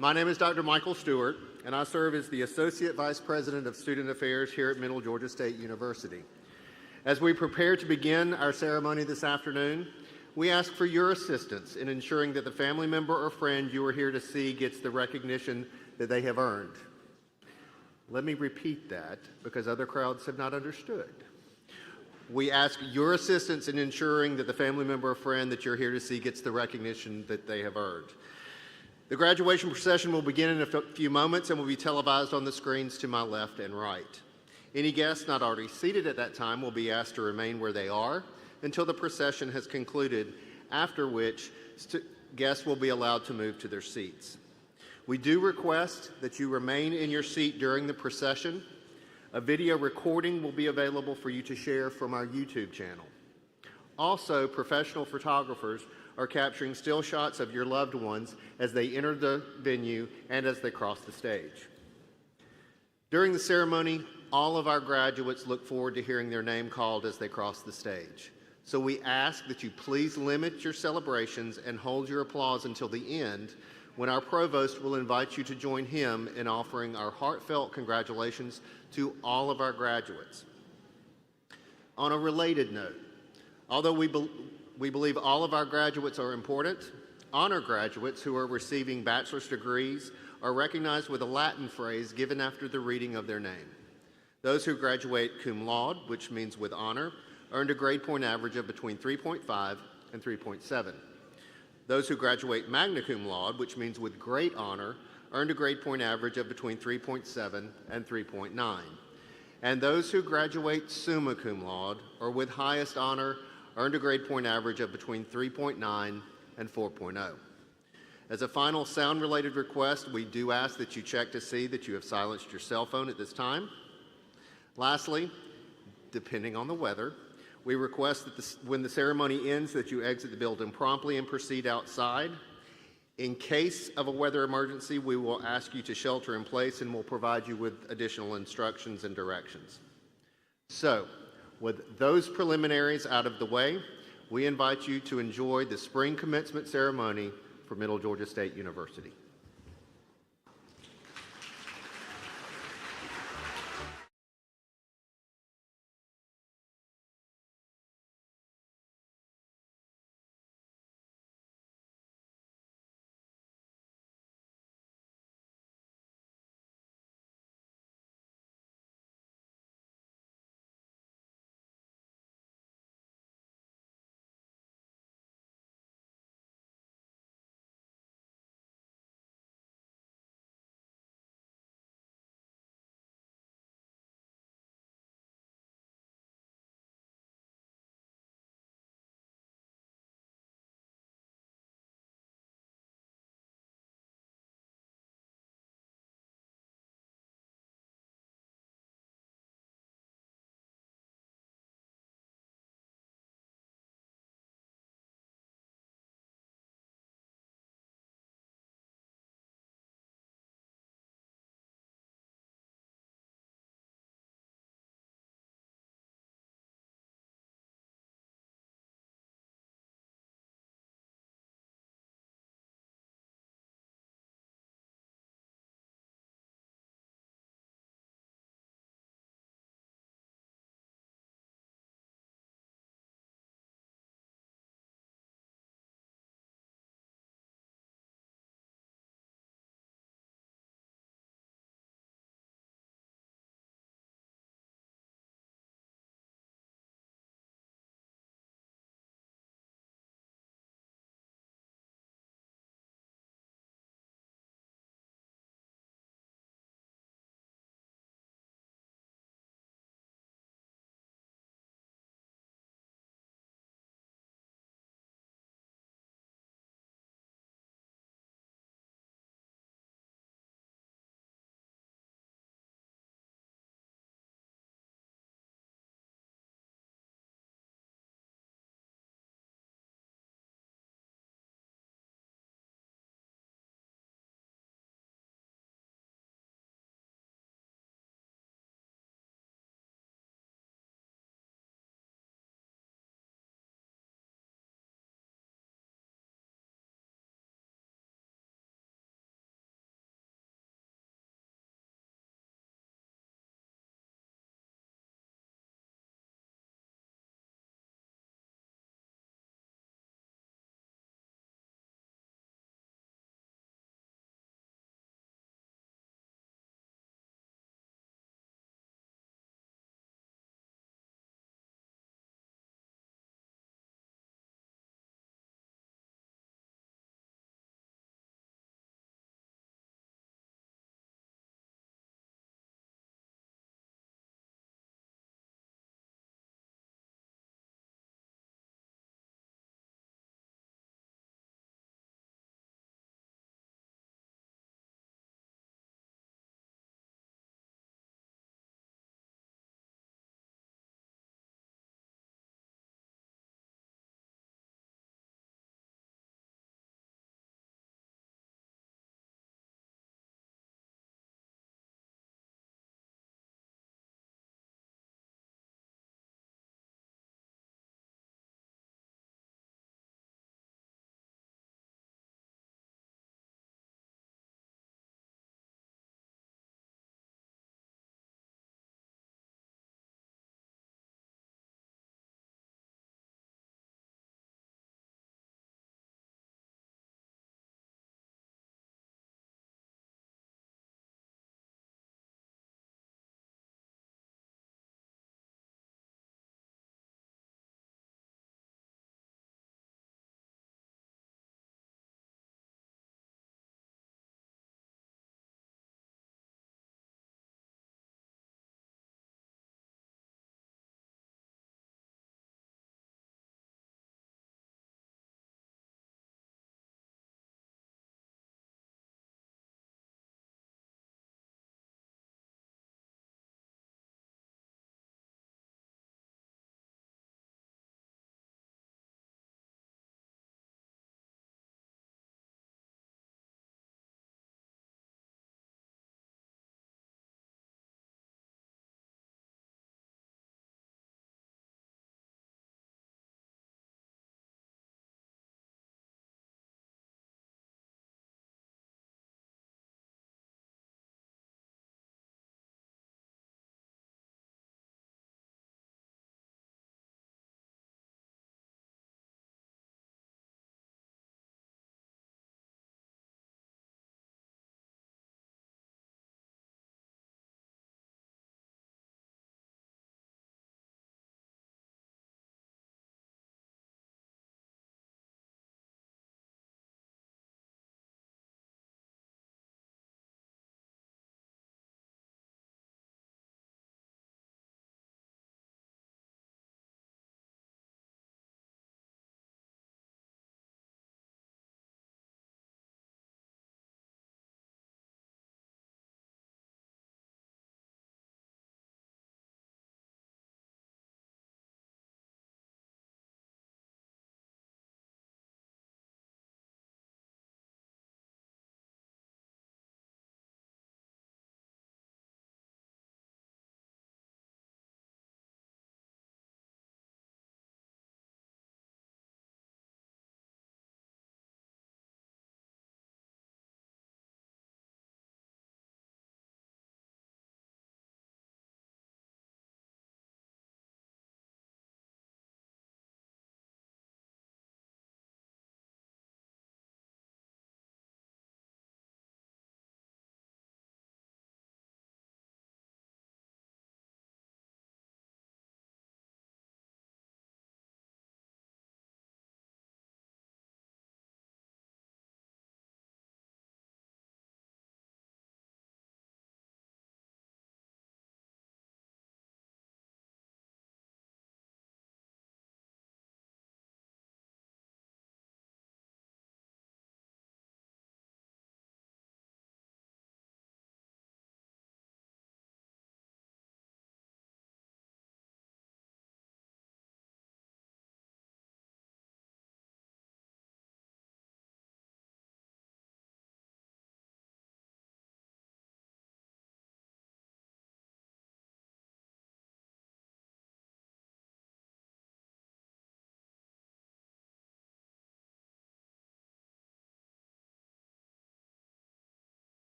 My name is Dr. Michael Stewart, and I serve as the Associate Vice President of Student Affairs here at Middle Georgia State University. As we prepare to begin our ceremony this afternoon, we ask for your assistance in ensuring that the family member or friend you are here to see gets the recognition that they have earned. Let me repeat that because other crowds have not understood. We ask your assistance in ensuring that the family member or friend that you're here to see gets the recognition that they have earned. The graduation procession will begin in a few moments and will be televised on the screens to my left and right. Any guests not already seated at that time will be asked to remain where they are until the procession has concluded, after which guests will be allowed to move to their seats. We do request that you remain in your seat during the procession. A video recording will be available for you to share from our YouTube channel. Also, professional photographers are capturing still shots of your loved ones as they enter the venue and as they cross the stage. During the ceremony, all of our graduates look forward to hearing their name called as they cross the stage. So we ask that you please limit your celebrations and hold your applause until the end, when our provost will invite you to join him in offering our heartfelt congratulations to all of our graduates. On a related note, although we believe all of our graduates are important, honor graduates who are receiving bachelor's degrees are recognized with a Latin phrase given after the reading of their name. Those who graduate cum laude, which means with honor, earned a grade point average of between 3.5 and 3.7. Those who graduate magna cum laude, which means with great honor, earned a grade point average of between 3.7 and 3.9. And those who graduate summa cum laude, or with highest honor, earned a grade point average of between 3.9 and 4.0. As a final sound-related request, we do ask that you check to see that you have silenced your cell phone at this time. Lastly, depending on the weather, we request that when the ceremony ends that you exit the building promptly and proceed outside. In case of a weather emergency, we will ask you to shelter in place and we'll provide you with additional instructions and directions. So, with those preliminaries out of the way, we invite you to enjoy the spring commencement ceremony for Middle Georgia State University.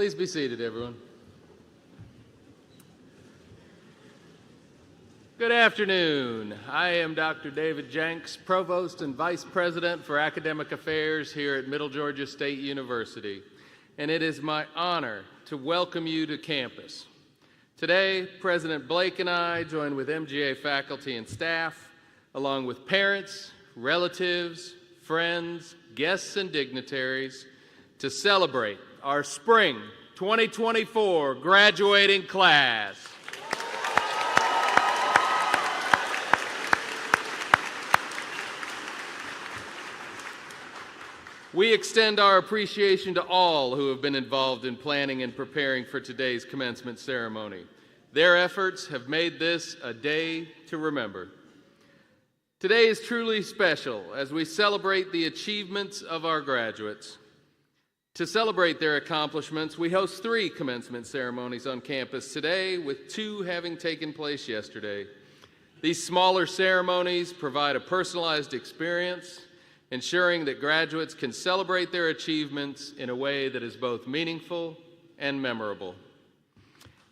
Please be seated, everyone. Good afternoon. I am Dr. David Jenks, Provost and Vice President for Academic Affairs here at Middle Georgia State University, and it is my honor to welcome you to campus. Today, President Blake and I join with MGA faculty and staff, along with parents, relatives, friends, guests, and dignitaries, to celebrate our Spring 2024 graduating class. We extend our appreciation to all who have been involved in planning and preparing for today's commencement ceremony. Their efforts have made this a day to remember. Today is truly special as we celebrate the achievements of our graduates. To celebrate their accomplishments, we host 3 commencement ceremonies on campus today, with 2 having taken place yesterday. These smaller ceremonies provide a personalized experience, ensuring that graduates can celebrate their achievements in a way that is both meaningful and memorable.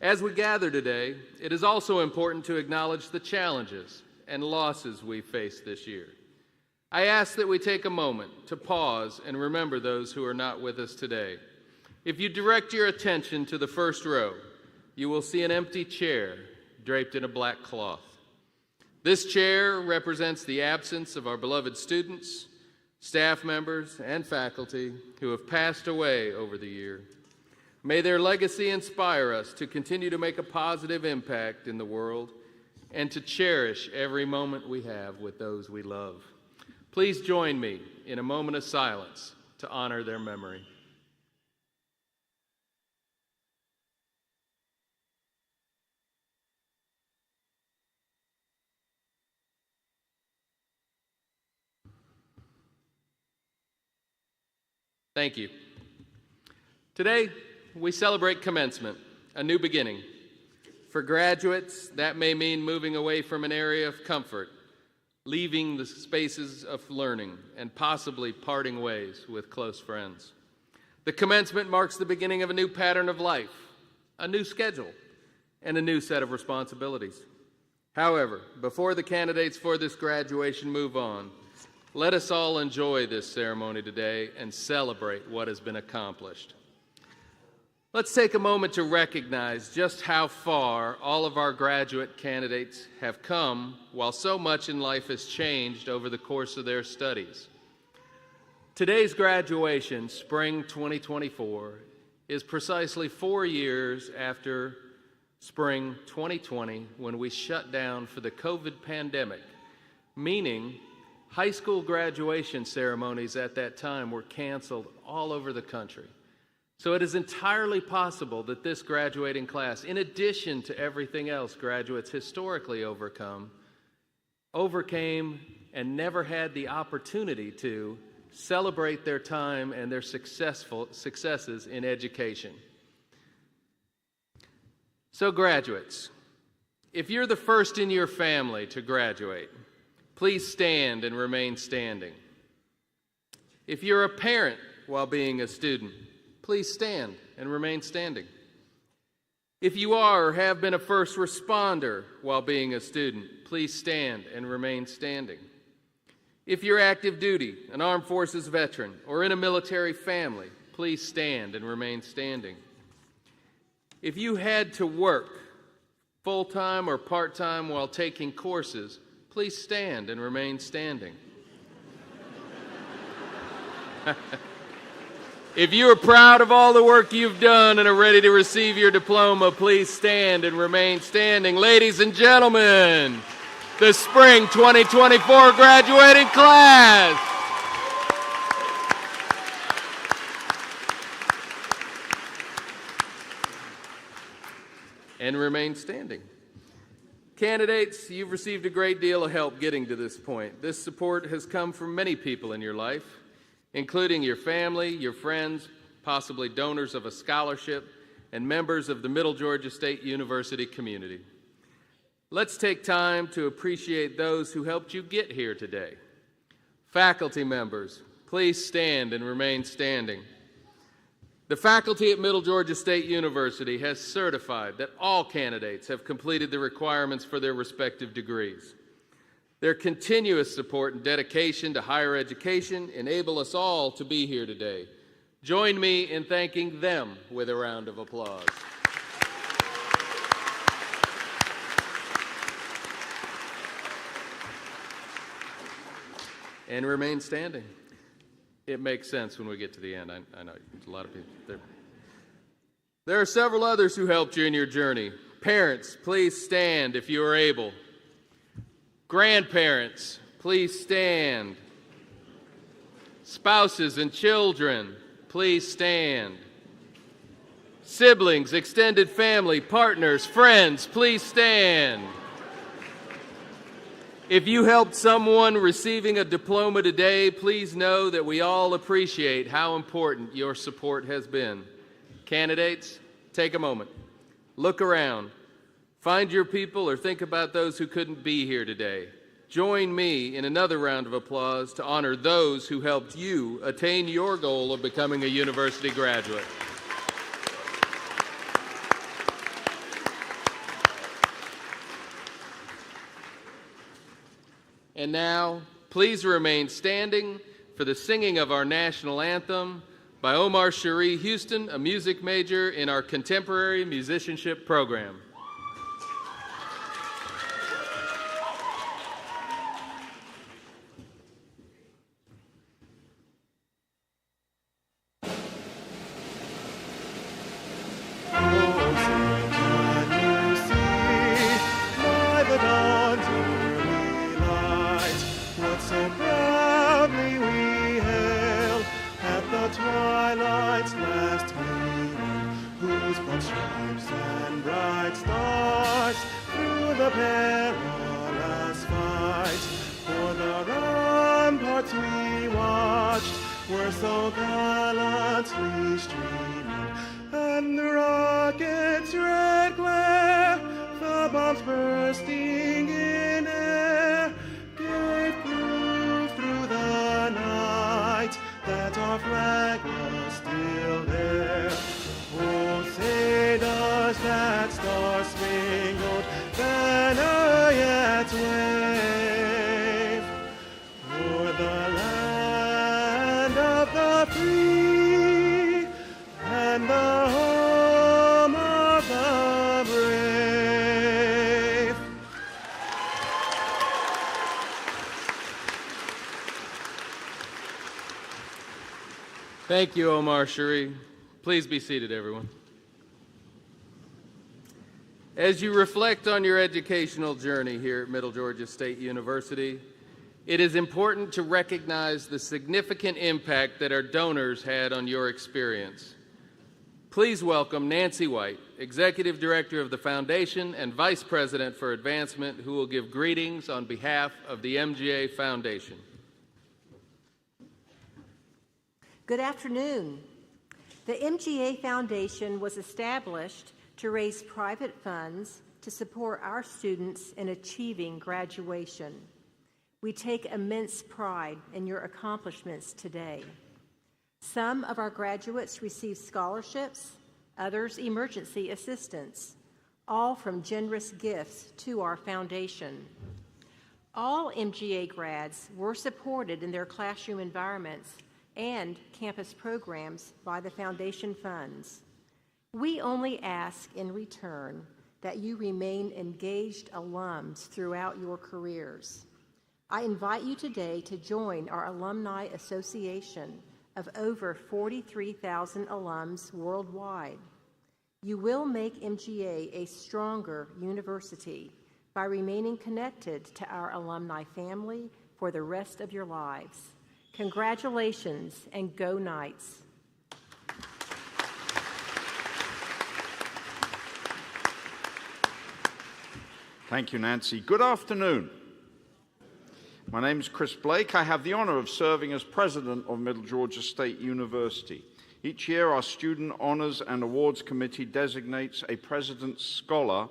As we gather today, it is also important to acknowledge the challenges and losses we faced this year. I ask that we take a moment to pause and remember those who are not with us today. If you direct your attention to the first row, you will see an empty chair draped in a black cloth. This chair represents the absence of our beloved students, staff members, and faculty who have passed away over the year. May their legacy inspire us to continue to make a positive impact in the world and to cherish every moment we have with those we love. Please join me in a moment of silence to honor their memory. Thank you. Today, we celebrate commencement, a new beginning. For graduates, that may mean moving away from an area of comfort, leaving the spaces of learning, and possibly parting ways with close friends. The commencement marks the beginning of a new pattern of life, a new schedule, and a new set of responsibilities. However, before the candidates for this graduation move on, let us all enjoy this ceremony today and celebrate what has been accomplished. Let's take a moment to recognize just how far all of our graduate candidates have come while so much in life has changed over the course of their studies. Today's graduation, Spring 2024, is precisely 4 years after Spring 2020, when we shut down for the COVID pandemic, meaning high school graduation ceremonies at that time were canceled all over the country. So it is entirely possible that this graduating class, in addition to everything else graduates historically overcame and never had the opportunity to celebrate their time and their successes in education. So graduates, if you're the first in your family to graduate, please stand and remain standing. If you're a parent while being a student, please stand and remain standing. If you are or have been a first responder while being a student, please stand and remain standing. If you're active duty, an armed forces veteran, or in a military family, please stand and remain standing. If you had to work full-time or part-time while taking courses, please stand and remain standing. If you are proud of all the work you've done and are ready to receive your diploma, please stand and remain standing. Ladies and gentlemen, the Spring 2024 graduating class. And remain standing. Candidates, you've received a great deal of help getting to this point. This support has come from many people in your life, including your family, your friends, possibly donors of a scholarship, and members of the Middle Georgia State University community. Let's take time to appreciate those who helped you get here today. Faculty members, please stand and remain standing. The faculty at Middle Georgia State University has certified that all candidates have completed the requirements for their respective degrees. Their continuous support and dedication to higher education enable us all to be here today. Join me in thanking them with a round of applause. And remain standing. It makes sense when we get to the end. I know a lot of people there. There are several others who helped you in your journey. Parents, please stand if you are able. Grandparents, please stand. Spouses and children, please stand. Siblings, extended family, partners, friends, please stand. If you helped someone receiving a diploma today, please know that we all appreciate how important your support has been. Candidates, take a moment. Look around. Find your people or think about those who couldn't be here today. Join me in another round of applause to honor those who helped you attain your goal of becoming a university graduate. And now, please remain standing for the singing of our national anthem by Omar Cherie Houston, a music major in our contemporary musicianship program. Thank you, Omar Cherie. Please be seated, everyone. As you reflect on your educational journey here at Middle Georgia State University, it is important to recognize the significant impact that our donors had on your experience. Please welcome Nancy White, Executive Director of the Foundation and Vice President for Advancement, who will give greetings on behalf of the MGA Foundation. Good afternoon. The MGA Foundation was established to raise private funds to support our students in achieving graduation. We take immense pride in your accomplishments today. Some of our graduates receive scholarships, others emergency assistance, all from generous gifts to our foundation. All MGA grads were supported in their classroom environments and campus programs by the foundation funds. We only ask in return that you remain engaged alums throughout your careers. I invite you today to join our Alumni Association of over 43,000 alums worldwide. You will make MGA a stronger university by remaining connected to our alumni family for the rest of your lives. Congratulations and go Knights. Thank you, Nancy. Good afternoon. My name is Chris Blake. I have the honor of serving as president of Middle Georgia State University. Each year, our Student Honors and Awards Committee designates a President's Scholar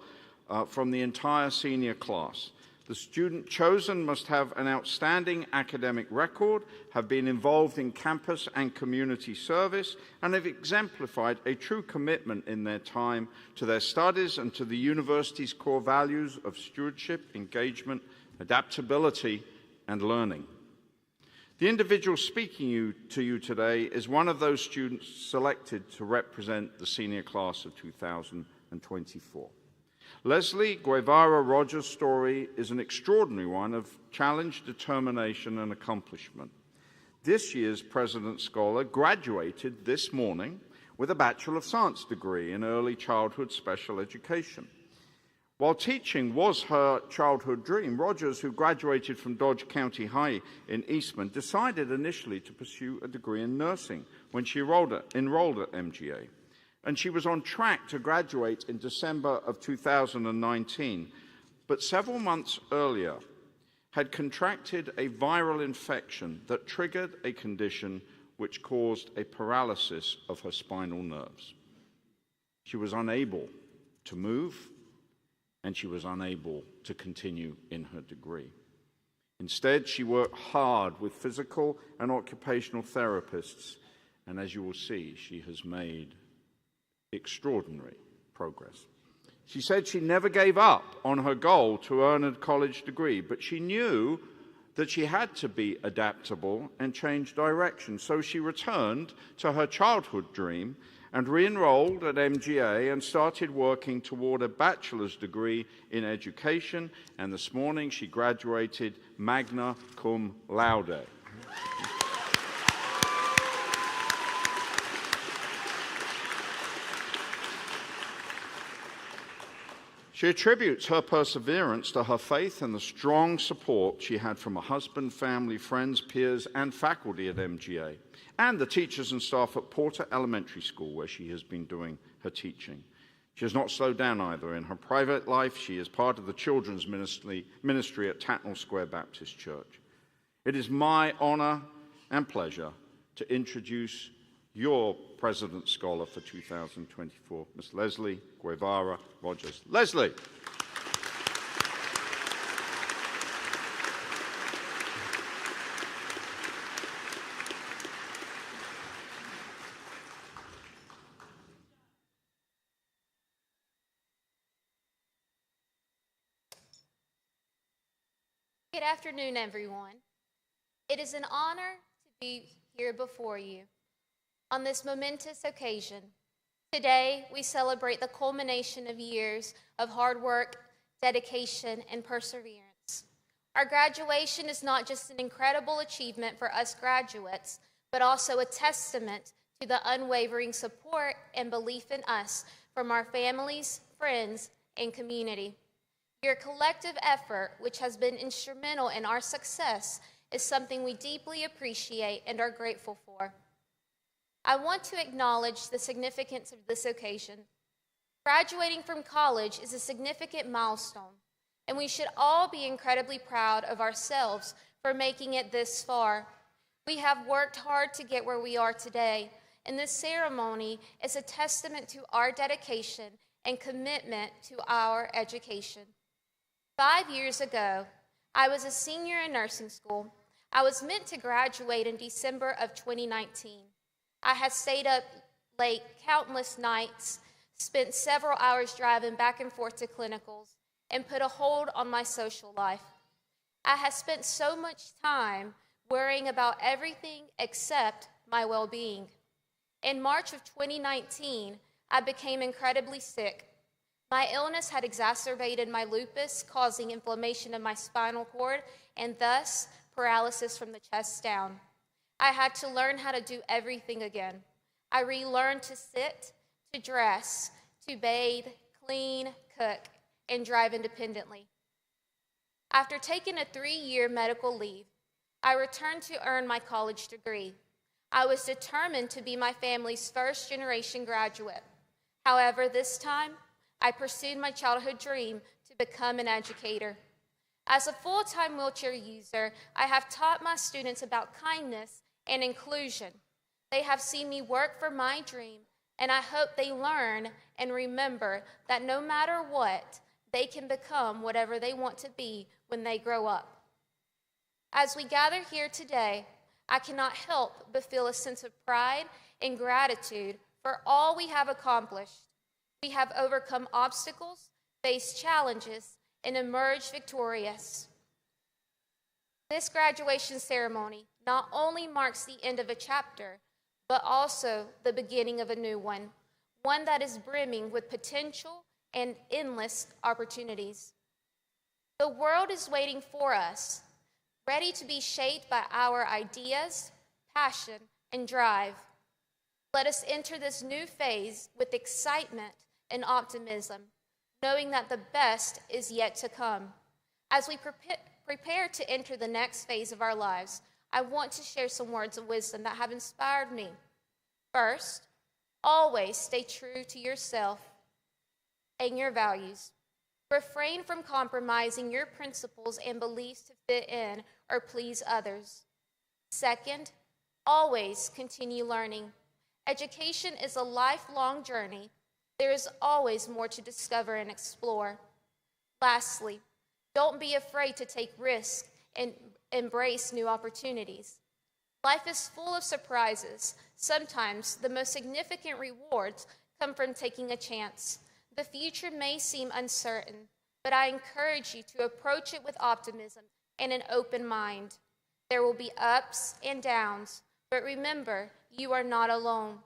from the entire senior class. The student chosen must have an outstanding academic record, have been involved in campus and community service, and have exemplified a true commitment in their time to their studies and to the university's core values of stewardship, engagement, adaptability, and learning. The individual speaking to you today is one of those students selected to represent the senior class of 2024. Leslie Guevara Rogers' story is an extraordinary one of challenge, determination, and accomplishment. This year's President's Scholar graduated this morning with a Bachelor of Science degree in Early Childhood Special Education. While teaching was her childhood dream, Rogers, who graduated from Dodge County High in Eastman, decided initially to pursue a degree in nursing when she enrolled at MGA. And she was on track to graduate in December of 2019, but several months earlier had contracted a viral infection that triggered a condition which caused a paralysis of her spinal nerves. She was unable to move, and she was unable to continue in her degree. Instead, she worked hard with physical and occupational therapists, and as you will see, she has made extraordinary progress. She said she never gave up on her goal to earn a college degree, but she knew that she had to be adaptable and change direction. So she returned to her childhood dream and re-enrolled at MGA and started working toward a bachelor's degree in education. And this morning she graduated magna cum laude. She attributes her perseverance to her faith and the strong support she had from her husband, family, friends, peers, and faculty at MGA, and the teachers and staff at Porter Elementary School, where she has been doing her teaching. She has not slowed down either. In her private life, she is part of the children's ministry at Tatnall Square Baptist Church. It is my honor and pleasure to introduce your President's Scholar for 2024, Ms. Leslie Guevara Rogers. Leslie. Good afternoon, everyone. It is an honor to be here before you on this momentous occasion. Today, we celebrate the culmination of years of hard work, dedication, and perseverance. Our graduation is not just an incredible achievement for us graduates, but also a testament to the unwavering support and belief in us from our families, friends, and community. Your collective effort, which has been instrumental in our success, is something we deeply appreciate and are grateful for. I want to acknowledge the significance of this occasion. Graduating from college is a significant milestone, and we should all be incredibly proud of ourselves for making it this far. We have worked hard to get where we are today, and this ceremony is a testament to our dedication and commitment to our education. 5 years ago, I was a senior in nursing school. I was meant to graduate in December of 2019. I had stayed up late countless nights, spent several hours driving back and forth to clinicals, and put a hold on my social life. I had spent so much time worrying about everything except my well-being. In March of 2019, I became incredibly sick. My illness had exacerbated my lupus, causing inflammation of my spinal cord and thus paralysis from the chest down. I had to learn how to do everything again. I relearned to sit, to dress, to bathe, clean, cook, and drive independently. After taking a 3-year medical leave, I returned to earn my college degree. I was determined to be my family's first-generation graduate. However, this time, I pursued my childhood dream to become an educator. As a full-time wheelchair user, I have taught my students about kindness and inclusion. They have seen me work for my dream, and I hope they learn and remember that no matter what, they can become whatever they want to be when they grow up. As we gather here today, I cannot help but feel a sense of pride and gratitude for all we have accomplished. We have overcome obstacles, faced challenges, and emerged victorious. This graduation ceremony not only marks the end of a chapter, but also the beginning of a new one that is brimming with potential and endless opportunities. The world is waiting for us, ready to be shaped by our ideas, passion, and drive. Let us enter this new phase with excitement and optimism, knowing that the best is yet to come. As we prepare to enter the next phase of our lives, I want to share some words of wisdom that have inspired me. First, always stay true to yourself and your values. Refrain from compromising your principles and beliefs to fit in or please others. Second, always continue learning. Education is a lifelong journey. There is always more to discover and explore. Lastly, don't be afraid to take risks and embrace new opportunities. Life is full of surprises. Sometimes the most significant rewards come from taking a chance. The future may seem uncertain, but I encourage you to approach it with optimism and an open mind. There will be ups and downs, but remember, you are not alone.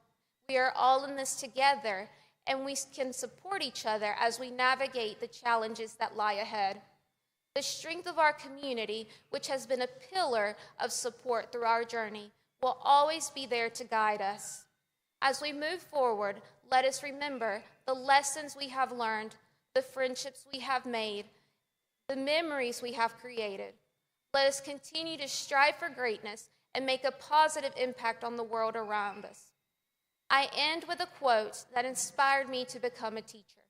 We are all in this together, and we can support each other as we navigate the challenges that lie ahead. The strength of our community, which has been a pillar of support through our journey, will always be there to guide us. As we move forward, let us remember the lessons we have learned, the friendships we have made, the memories we have created. Let us continue to strive for greatness and make a positive impact on the world around us. I end with a quote that inspired me to become a teacher.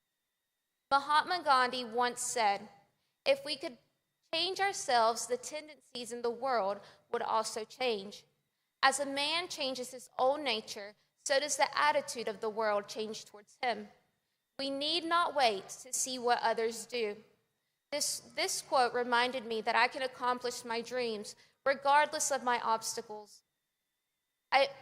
Mahatma Gandhi once said, "If we could change ourselves, the tendencies in the world would also change. As a man changes his own nature, so does the attitude of the world change towards him. We need not wait to see what others do." This quote reminded me that I can accomplish my dreams regardless of my obstacles.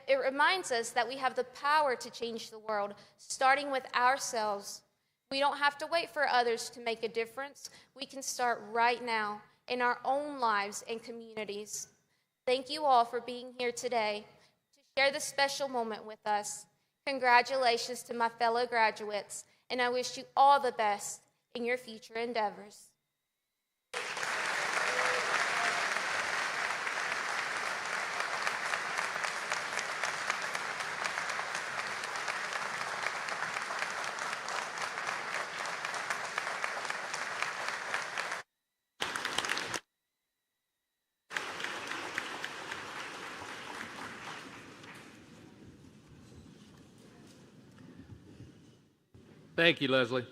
It reminds us that we have the power to change the world, starting with ourselves. We don't have to wait for others to make a difference. We can start right now in our own lives and communities. Thank you all for being here today to share this special moment with us. Congratulations to my fellow graduates, and I wish you all the best in your future endeavors. Thank you, Leslie.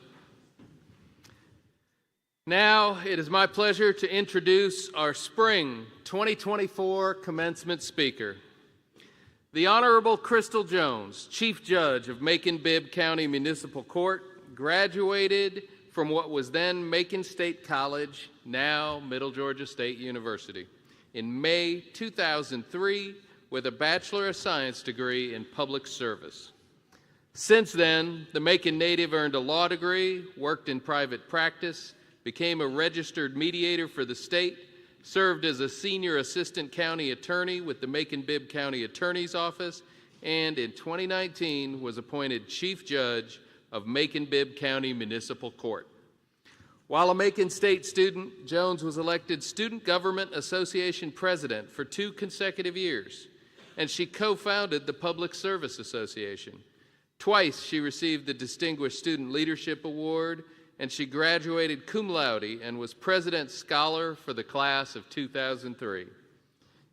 Now it is my pleasure to introduce our Spring 2024 Commencement Speaker. The Honorable Crystal Jones, Chief Judge of Macon-Bibb County Municipal Court, graduated from what was then Macon State College, now Middle Georgia State University, in May 2003 with a Bachelor of Science degree in Public Service. Since then, the Macon native earned a law degree, worked in private practice, became a registered mediator for the state, served as a senior assistant county attorney with the Macon-Bibb County Attorney's Office, and in 2019 was appointed Chief Judge of Macon-Bibb County Municipal Court. While a Macon State student, Jones was elected Student Government Association President for 2 consecutive years, and she co-founded the Public Service Association. Twice she received the Distinguished Student Leadership Award, and she graduated cum laude and was President's Scholar for the class of 2003.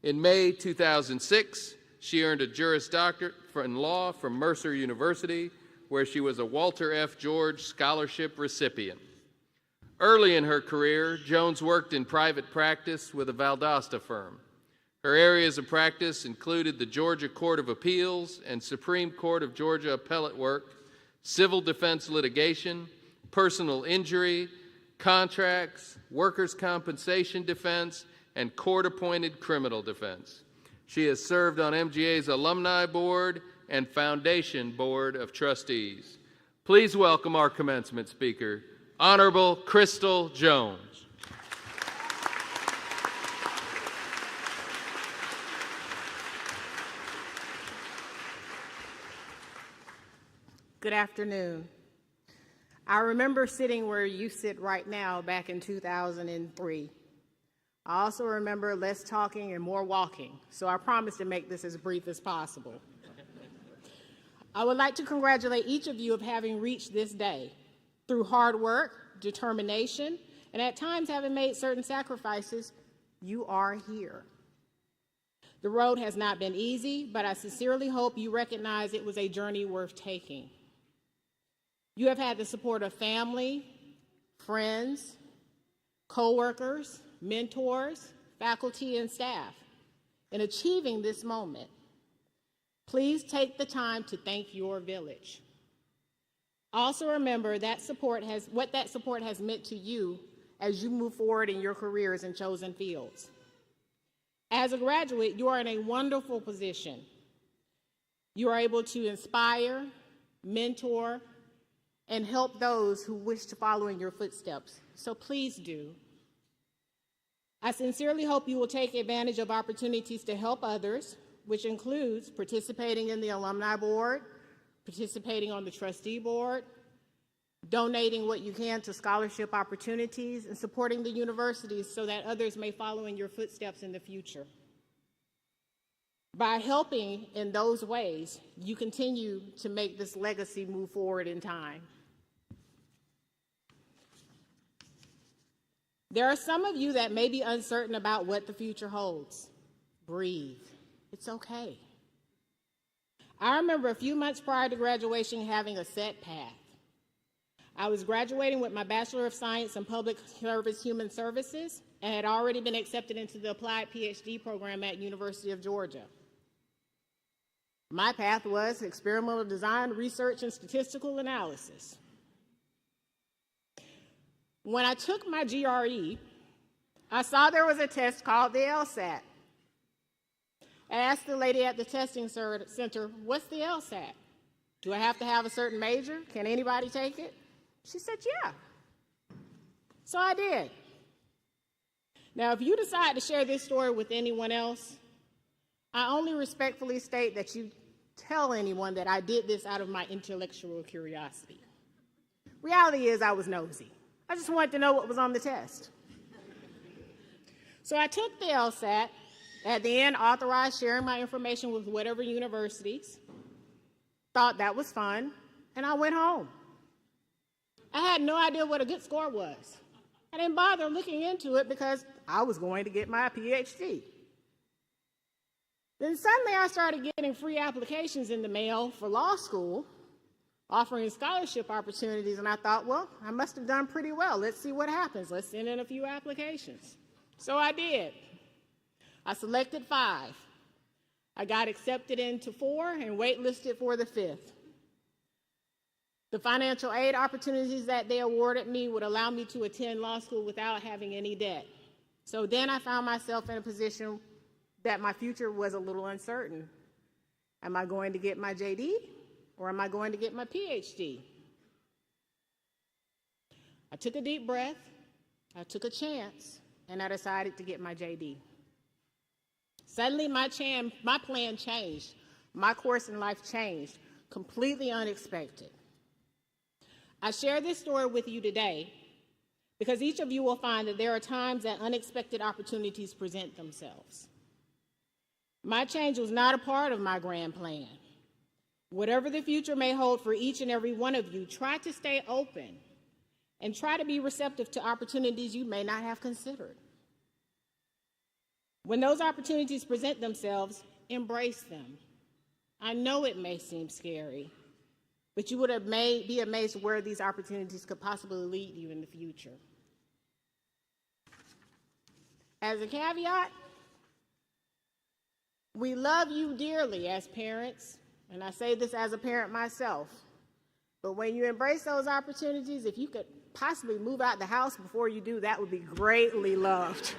In May 2006, she earned a Juris Doctorate in Law from Mercer University, where she was a Walter F. George Scholarship recipient. Early in her career, Jones worked in private practice with a Valdosta firm. Her areas of practice included the Georgia Court of Appeals and Supreme Court of Georgia appellate work, civil defense litigation, personal injury, contracts, workers' compensation defense, and court-appointed criminal defense. She has served on MGA's Alumni Board and Foundation Board of Trustees. Please welcome our commencement speaker, Honorable Crystal Jones. Good afternoon. I remember sitting where you sit right now back in 2003. I also remember less talking and more walking, so I promise to make this as brief as possible. I would like to congratulate each of you of having reached this day. Through hard work, determination, and at times having made certain sacrifices, you are here. The road has not been easy, but I sincerely hope you recognize it was a journey worth taking. You have had the support of family, friends, co-workers, mentors, faculty, and staff in achieving this moment. Please take the time to thank your village. Also remember what that support has meant to you as you move forward in your careers in chosen fields. As a graduate, you are in a wonderful position. You are able to inspire, mentor, and help those who wish to follow in your footsteps. So please do. I sincerely hope you will take advantage of opportunities to help others, which includes participating in the Alumni Board, participating on the Trustee Board, donating what you can to scholarship opportunities, and supporting the universities so that others may follow in your footsteps in the future. By helping in those ways, you continue to make this legacy move forward in time. There are some of you that may be uncertain about what the future holds. Breathe. It's okay. I remember a few months prior to graduation having a set path. I was graduating with my Bachelor of Science in Public Service Human Services and had already been accepted into the Applied PhD program at University of Georgia. My path was experimental design, research, and statistical analysis. When I took my GRE, I saw there was a test called the LSAT. I asked the lady at the testing center, what's the LSAT? Do I have to have a certain major? Can anybody take it? She said, yeah. So I did. Now, if you decide to share this story with anyone else, I only respectfully state that you tell anyone that I did this out of my intellectual curiosity. Reality is I was nosy. I just wanted to know what was on the test. So I took the LSAT, at the end authorized sharing my information with whatever universities, thought that was fun, and I went home. I had no idea what a good score was. I didn't bother looking into it because I was going to get my PhD. Then suddenly I started getting free applications in the mail for law school, offering scholarship opportunities, and I thought, well, I must have done pretty well. Let's see what happens. Let's send in a few applications. So I did. I selected 5. I got accepted into 4 and waitlisted for the 5th. The financial aid opportunities that they awarded me would allow me to attend law school without having any debt. So then I found myself in a position that my future was a little uncertain. Am I going to get my JD? Or am I going to get my PhD? I took a deep breath, I took a chance, and I decided to get my JD. Suddenly my plan changed. My course in life changed, completely unexpected. I share this story with you today because each of you will find that there are times that unexpected opportunities present themselves. My change was not a part of my grand plan. Whatever the future may hold for each and every one of you, try to stay open and try to be receptive to opportunities you may not have considered. When those opportunities present themselves, embrace them. I know it may seem scary, but you would be amazed where these opportunities could possibly lead you in the future. As a caveat, we love you dearly as parents, and I say this as a parent myself, but when you embrace those opportunities, if you could possibly move out the house before you do, that would be greatly loved.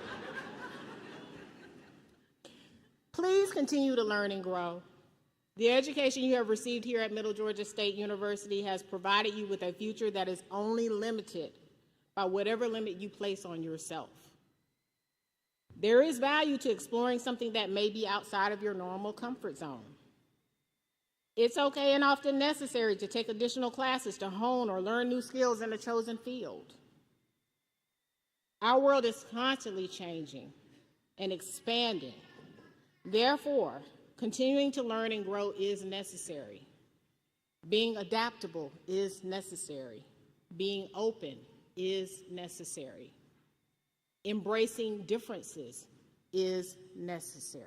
Please continue to learn and grow. The education you have received here at Middle Georgia State University has provided you with a future that is only limited by whatever limit you place on yourself. There is value to exploring something that may be outside of your normal comfort zone. It's okay and often necessary to take additional classes to hone or learn new skills in a chosen field. Our world is constantly changing and expanding. Therefore, continuing to learn and grow is necessary. Being adaptable is necessary. Being open is necessary. Embracing differences is necessary.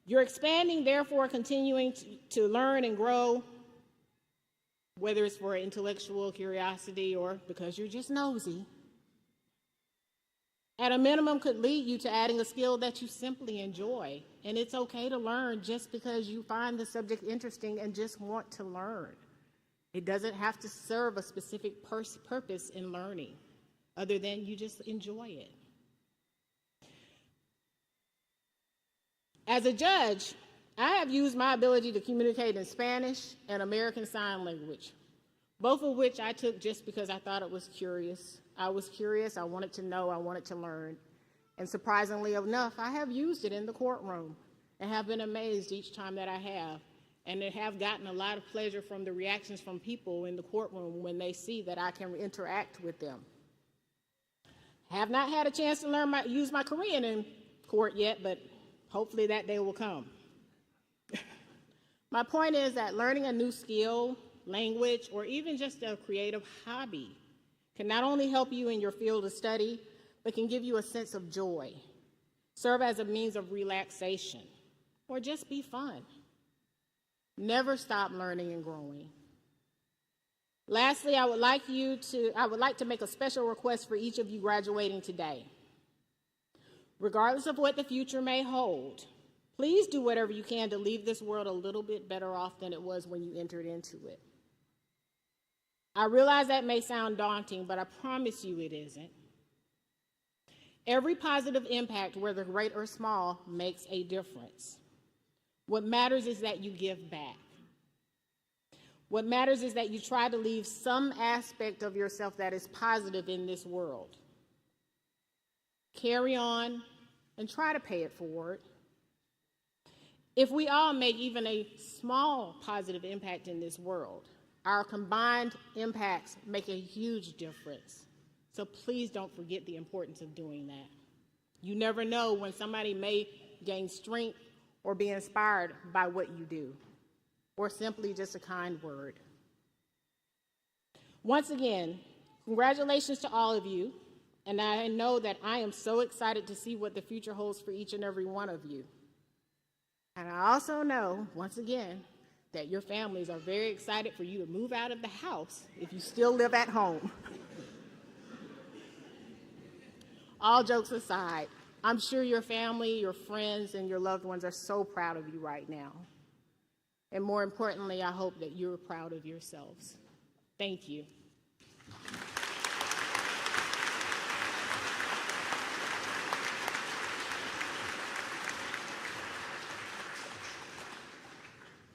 You're expanding, therefore, continuing to learn and grow, whether it's for intellectual curiosity or because you're just nosy. At a minimum, could lead you to adding a skill that you simply enjoy. And it's okay to learn just because you find the subject interesting and just want to learn. It doesn't have to serve a specific purpose in learning, other than you just enjoy it. As a judge, I have used my ability to communicate in Spanish and American Sign Language, both of which I took just because I thought it was curious. I was curious, I wanted to know, I wanted to learn. And surprisingly enough, I have used it in the courtroom and have been amazed each time that I have. And I have gotten a lot of pleasure from the reactions from people in the courtroom when they see that I can interact with them. I have not had a chance to use my Korean in court yet, but hopefully that day will come. My point is that learning a new skill, language, or even just a creative hobby can not only help you in your field of study, but can give you a sense of joy, serve as a means of relaxation, or just be fun. Never stop learning and growing. Lastly, I would like to make a special request for each of you graduating today. Regardless of what the future may hold, please do whatever you can to leave this world a little bit better off than it was when you entered into it. I realize that may sound daunting, but I promise you it isn't. Every positive impact, whether great or small, makes a difference. What matters is that you give back. What matters is that you try to leave some aspect of yourself that is positive in this world. Carry on and try to pay it forward. If we all make even a small positive impact in this world, our combined impacts make a huge difference. So please don't forget the importance of doing that. You never know when somebody may gain strength or be inspired by what you do, or simply just a kind word. Once again, congratulations to all of you, and I know that I am so excited to see what the future holds for each and every one of you. And I also know, once again, that your families are very excited for you to move out of the house if you still live at home. All jokes aside, I'm sure your family, your friends, and your loved ones are so proud of you right now. And more importantly, I hope that you're proud of yourselves. Thank you.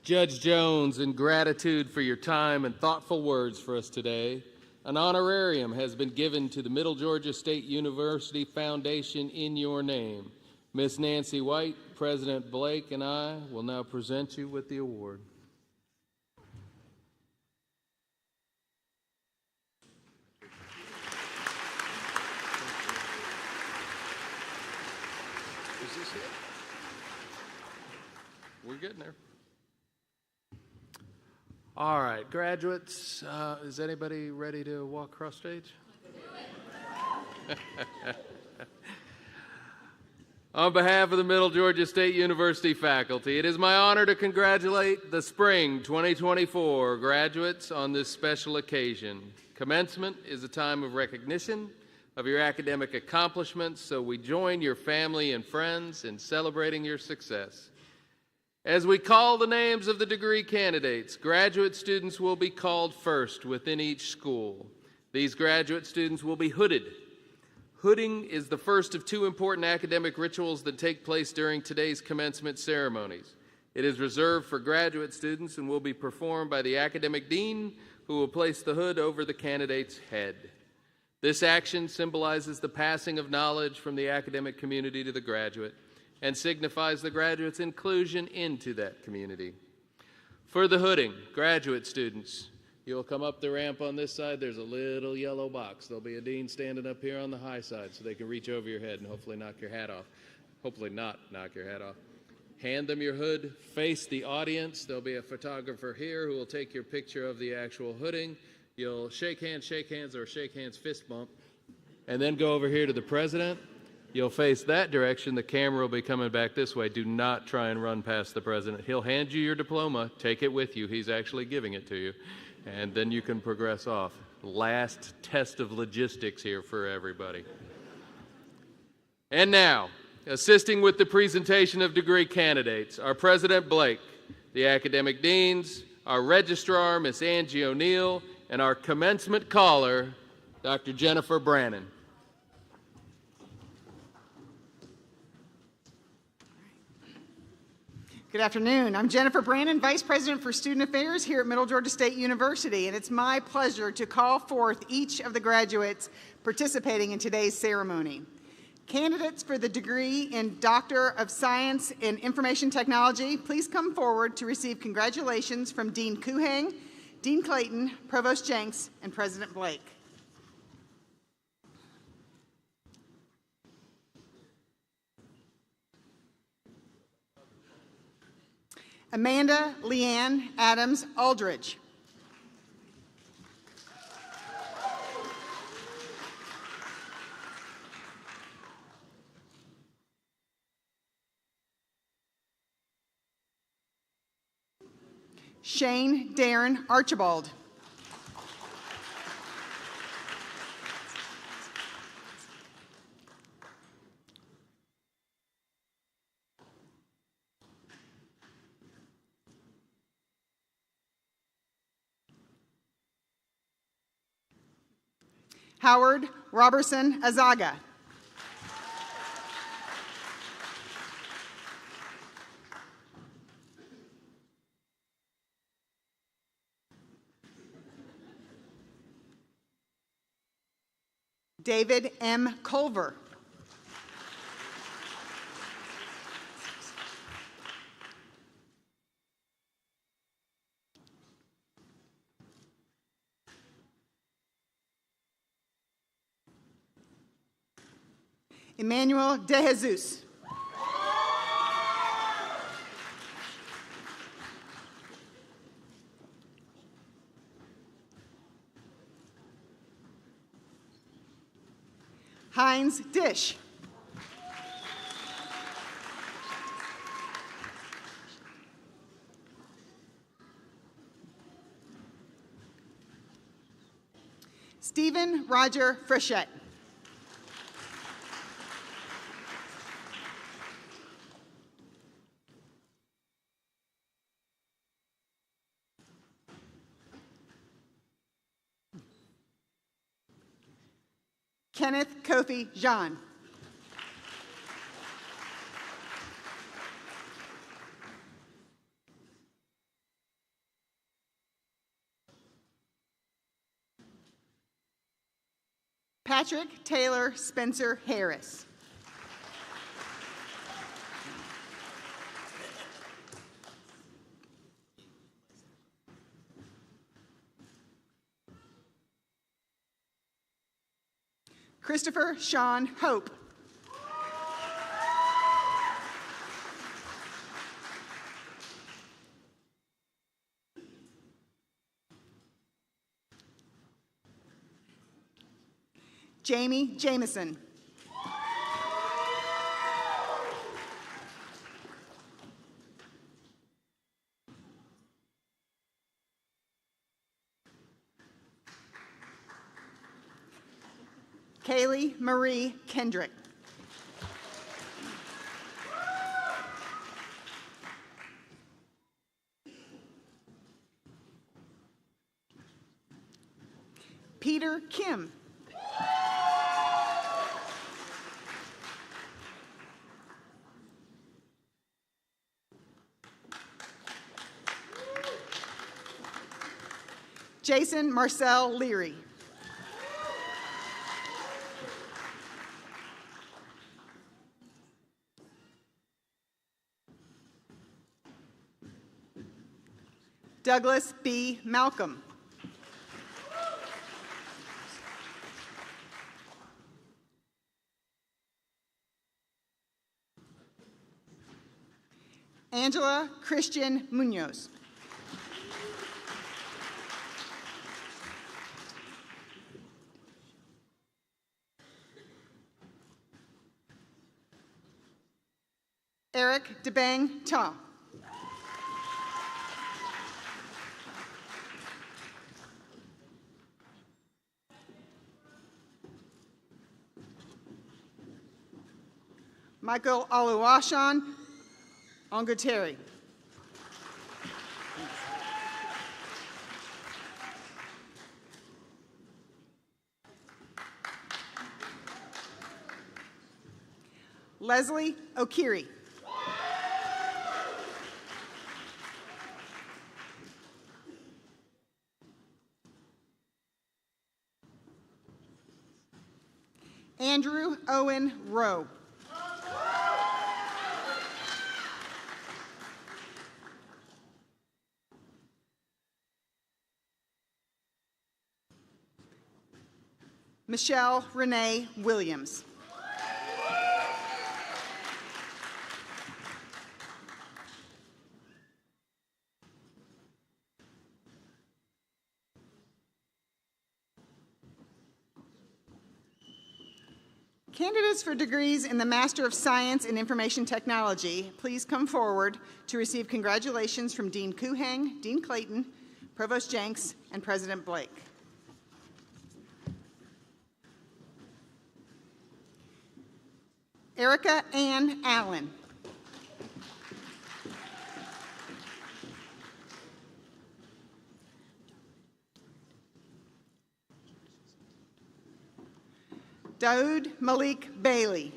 Judge Jones, in gratitude for your time and thoughtful words for us today, an honorarium has been given to the Middle Georgia State University Foundation in your name. Miss Nancy White, President Blake, and I will now present you with the award. Is this it? We're getting there. All right, graduates, is anybody ready to walk across stage? On behalf of the Middle Georgia State University faculty, it is my honor to congratulate the Spring 2024 graduates on this special occasion. Commencement is a time of recognition of your academic accomplishments, so we join your family and friends in celebrating your success. As we call the names of the degree candidates, graduate students will be called first within each school. These graduate students will be hooded. Hooding is the first of two important academic rituals that take place during today's commencement ceremonies. It is reserved for graduate students and will be performed by the academic dean, who will place the hood over the candidate's head. This action symbolizes the passing of knowledge from the academic community to the graduate and signifies the graduate's inclusion into that community. For the hooding, graduate students, you'll come up the ramp on this side. There's a little yellow box. There'll be a dean standing up here on the high side so they can reach over your head and hopefully knock your hat off. Hopefully not knock your hat off. Hand them your hood, face the audience. There'll be a photographer here who will take your picture of the actual hooding. You'll shake hands, or shake hands, fist bump, and then go over here to the president. You'll face that direction. The camera will be coming back this way. Do not try and run past the president. He'll hand you your diploma. Take it with you. He's actually giving it to you. And then you can progress off. Last test of logistics here for everybody. And now, assisting with the presentation of degree candidates, our President Blake, the academic deans, our registrar, Miss Angie O'Neill, and our commencement caller, Dr. Jennifer Brannon. Good afternoon. I'm Jennifer Brannon, Vice President for Student Affairs here at Middle Georgia State University, and it's my pleasure to call forth each of the graduates participating in today's ceremony. Candidates for the degree in Doctor of Science in Information Technology, please come forward to receive congratulations from Dean Kuhang, Dean Clayton, Provost Jenks, and President Blake. Amanda Leanne Adams Aldridge. Shane Darren Archibald. Howard Robertson Azaga. David M. Culver. Emmanuel De Jesus. Heinz Dish. Stephen Roger Frechette. Kenneth Kofi Jean. Patrick Taylor Spencer Harris. Christopher Sean Hope. Jamie Jameson. Kaylee Marie Kendrick. Kim. Jason Marcel Leary. Douglas B. Malcolm. Angela Christian Munoz. Eric Debang Ta. Michael Oluwaseun Onguteri. Leslie Okiri. Andrew Owen Rowe. Michelle Renee Williams. Candidates for degrees in the Master of Science in Information Technology, please come forward to receive congratulations from Dean Kuhang, Dean Clayton, Provost Jenks, and President Blake. Erica Ann Allen. Daoud Malik Bailey.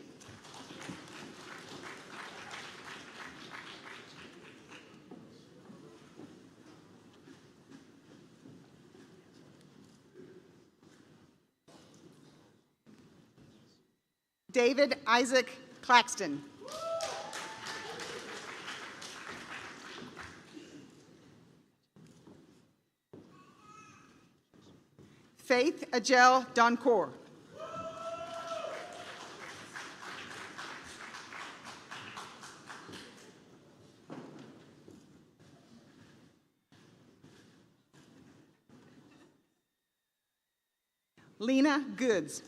David Isaac Claxton. Faith Agel Doncourt. Lena Goods.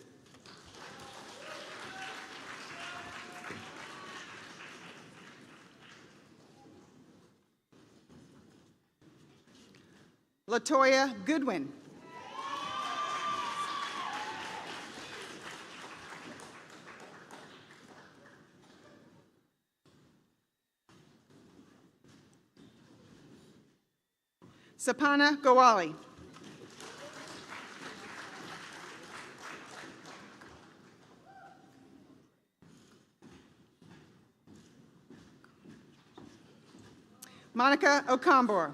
Latoya Goodwin. Sapana Gowali. Monica Okombor.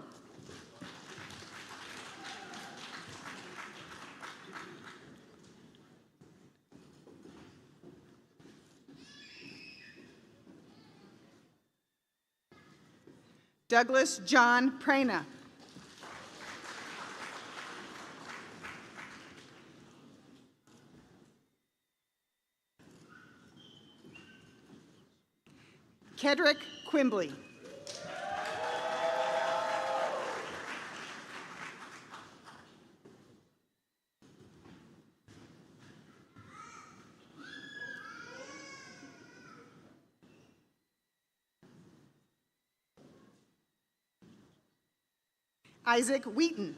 Douglas John Prana. Kedrick Quimbley. Isaac Wheaton.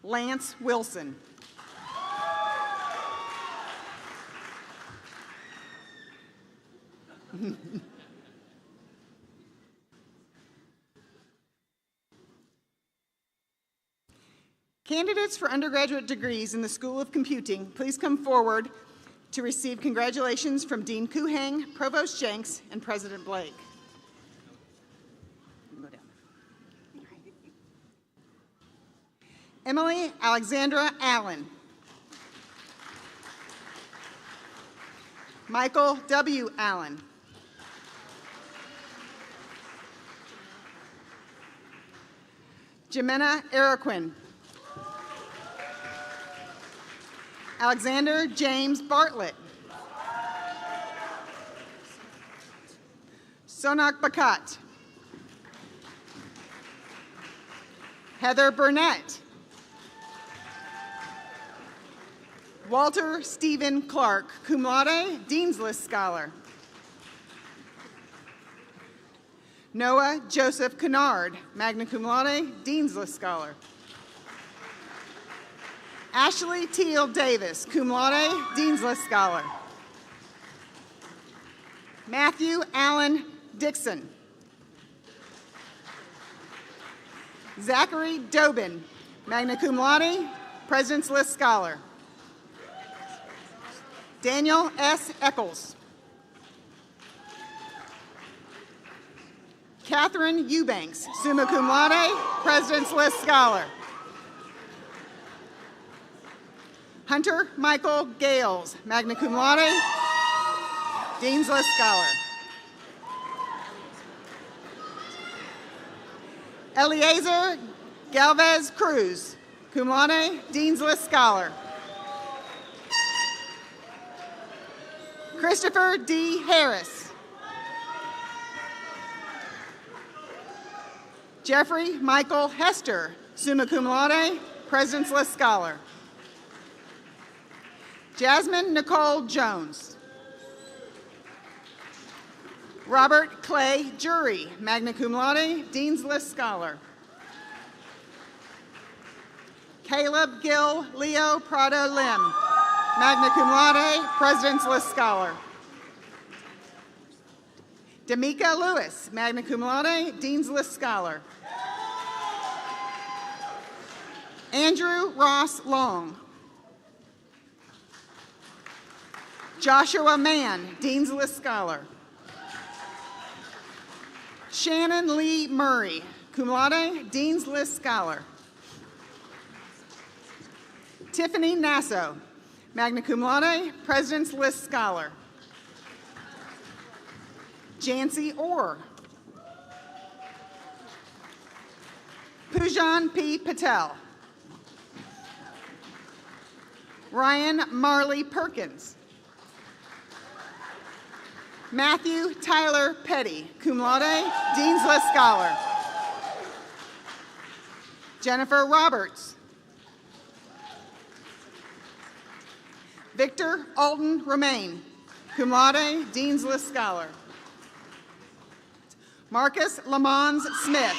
Lance Wilson. Candidates for undergraduate degrees in the School of Computing, please come forward to receive congratulations from Dean Kuhang, Provost Jenks, and President Blake. Emily Alexandra Allen. Michael W. Allen. Jimena Araquin. Alexander James Bartlett. Sonak Bakat. Heather Burnett. Walter Stephen Clark, cum laude, Dean's List Scholar. Noah Joseph Kennard, magna cum laude, Dean's List Scholar. Ashley Teal Davis, cum laude, Dean's List Scholar. Matthew Allen Dixon. Zachary Dobin, magna cum laude, President's List Scholar. Daniel S. Eccles. Catherine Eubanks, summa cum laude, President's List Scholar. Hunter Michael Gales, magna cum laude, Dean's List Scholar. Eliezer Galvez Cruz, cum laude, Dean's List Scholar. Christopher D. Harris. Jeffrey Michael Hester, summa cum laude, President's List Scholar. Jasmine Nicole Jones. Robert Clay Jury, magna cum laude, Dean's List Scholar. Caleb Gil Leo Prado Lim, magna cum laude, President's List Scholar. Damika Lewis, magna cum laude, Dean's List Scholar. Andrew Ross Long. Joshua Mann, Dean's List Scholar. Shannon Lee Murray, cum laude, Dean's List Scholar. Tiffany Nasso, magna cum laude, President's List Scholar. Jancy Orr. Pujan P. Patel. Ryan Marley Perkins. Matthew Tyler Petty, cum laude, Dean's List Scholar. Jennifer Roberts. Victor Alton Romaine, cum laude, Dean's List Scholar. Marcus Lamons Smith,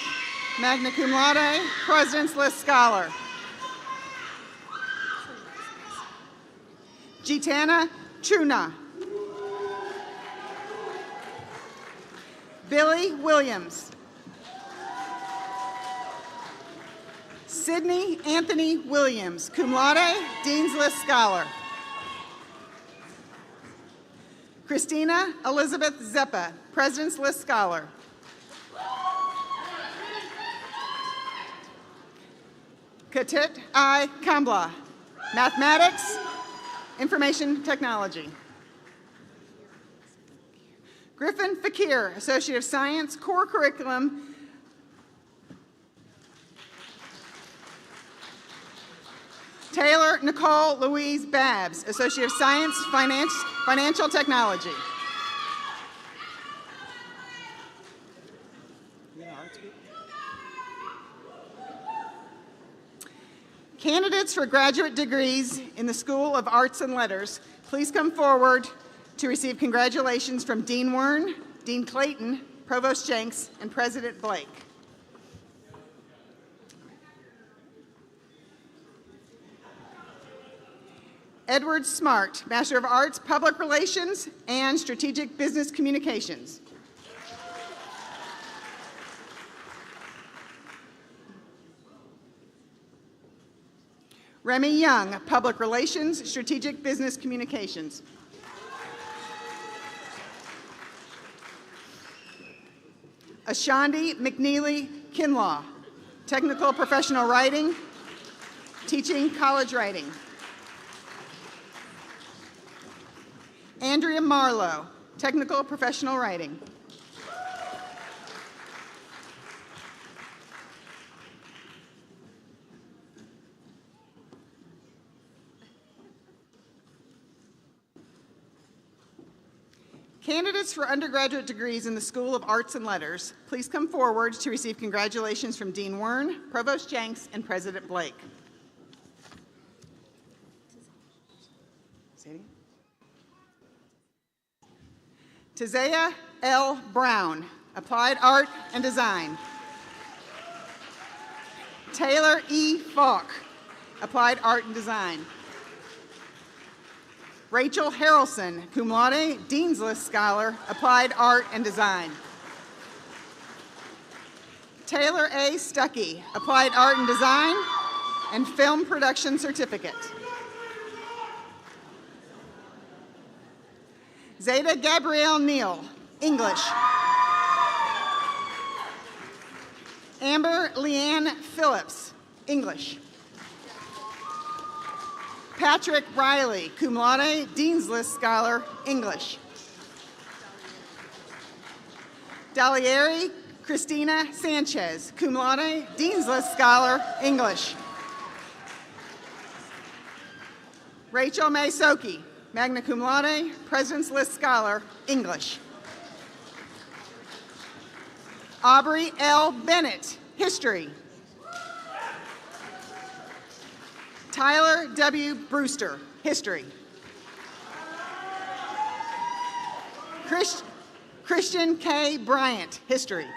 magna cum laude, President's List Scholar. Gitana Truna. Billy Williams. Sidney Anthony Williams, cum laude, Dean's List Scholar. Christina Elizabeth Zeppa, President's List Scholar. Katit I. Kambla, Mathematics, Information Technology. Griffin Fakir, Associate of Science, Core Curriculum. Taylor Nicole Louise Babs, Associate of Science, Financial Technology. Candidates for graduate degrees in the School of Arts and Letters, please come forward to receive congratulations from Dean Wern, Dean Clayton, Provost Jenks, and President Blake. Edward Smart, Master of Arts, Public Relations, and Strategic Business Communications. Remy Young, Public Relations, Strategic Business Communications. Ashandi McNeely Kinlaw, Technical Professional Writing, Teaching College Writing. Andrea Marlowe, Technical Professional Writing. Candidates for undergraduate degrees in the School of Arts and Letters, please come forward to receive congratulations from Dean Wern, Provost Jenks, and President Blake. Tazea L. Brown, Applied Art and Design. Taylor E. Falk, Applied Art and Design. Rachel Harrelson, cum laude, Dean's List Scholar, Applied Art and Design. Taylor A. Stuckey, Applied Art and Design and Film Production Certificate. Zeta Gabrielle Neal, English. Amber Leanne Phillips, English. Patrick Riley, cum laude, Dean's List Scholar, English. Dalieri Christina Sanchez, cum laude, Dean's List Scholar, English. Rachel May Soki, magna cum laude, President's List Scholar, English. Aubrey L. Bennett, History. Tyler W. Brewster, History. Christian K. Bryant, History.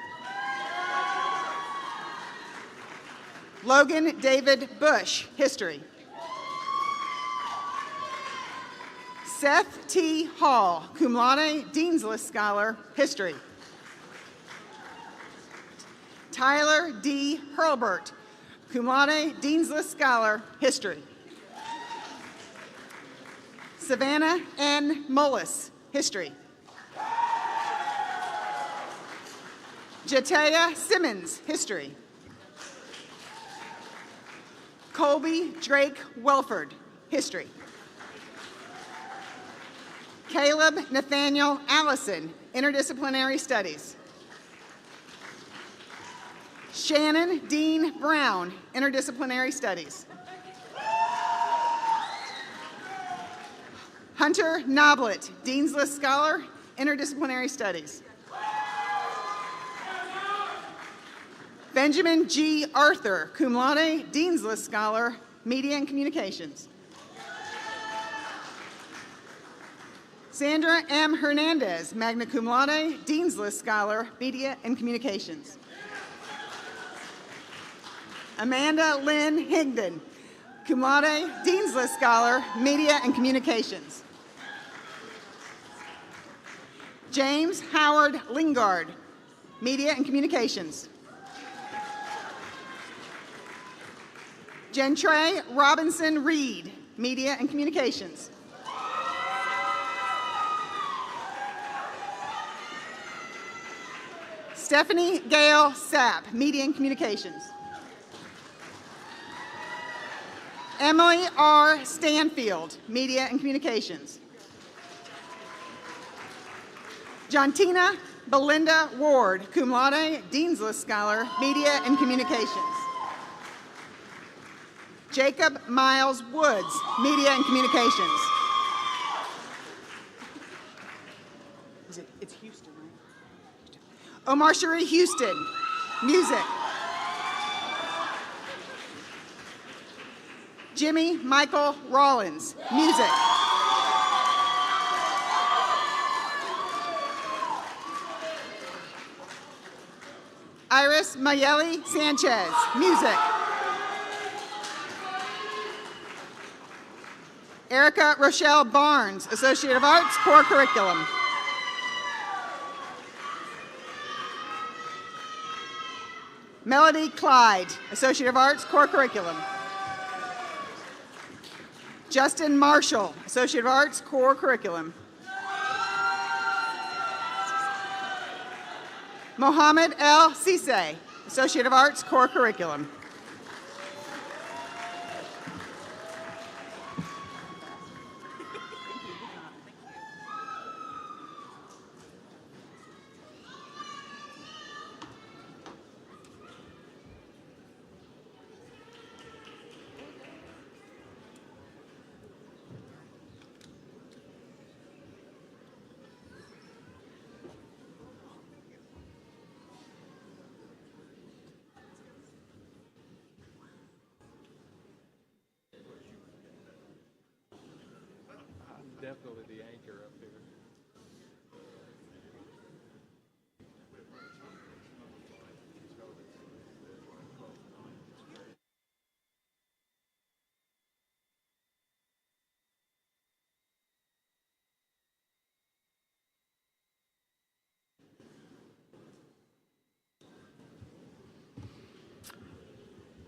Logan David Bush, History. Seth T. Hall, cum laude, Dean's List Scholar, History. Tyler D. Hurlbert, cum laude, Dean's List Scholar, History. Savannah N. Mullis, History. Jatea Simmons, History. Colby Drake Welford, History. Caleb Nathaniel Allison, Interdisciplinary Studies. Shannon Dean Brown, Interdisciplinary Studies. Hunter Noblet, Dean's List Scholar, Interdisciplinary Studies. Benjamin G. Arthur, cum laude, Dean's List Scholar, Media and Communications. Sandra M. Hernandez, magna cum laude, Dean's List Scholar, Media and Communications. Amanda Lynn Higdon, cum laude, Dean's List Scholar, Media and Communications. James Howard Lingard, Media and Communications. Gentray Robinson Reed, Media and Communications. Stephanie Gale Sapp, Media and Communications. Emily R. Stanfield, Media and Communications. Jontina Belinda Ward, cum laude, Dean's List Scholar, Media and Communications. Jacob Miles Woods, Media and Communications. It's Houston, right? Omar Cherie Houston, Music. Jimmy Michael Rollins, Music. Iris Mayeli Sanchez, Music. Erica Rochelle Barnes, Associate of Arts, Core Curriculum. Melody Clyde, Associate of Arts, Core Curriculum. Justin Marshall, Associate of Arts, Core Curriculum. Mohammed El Sise, Associate of Arts, Core Curriculum. Definitely the anchor up here.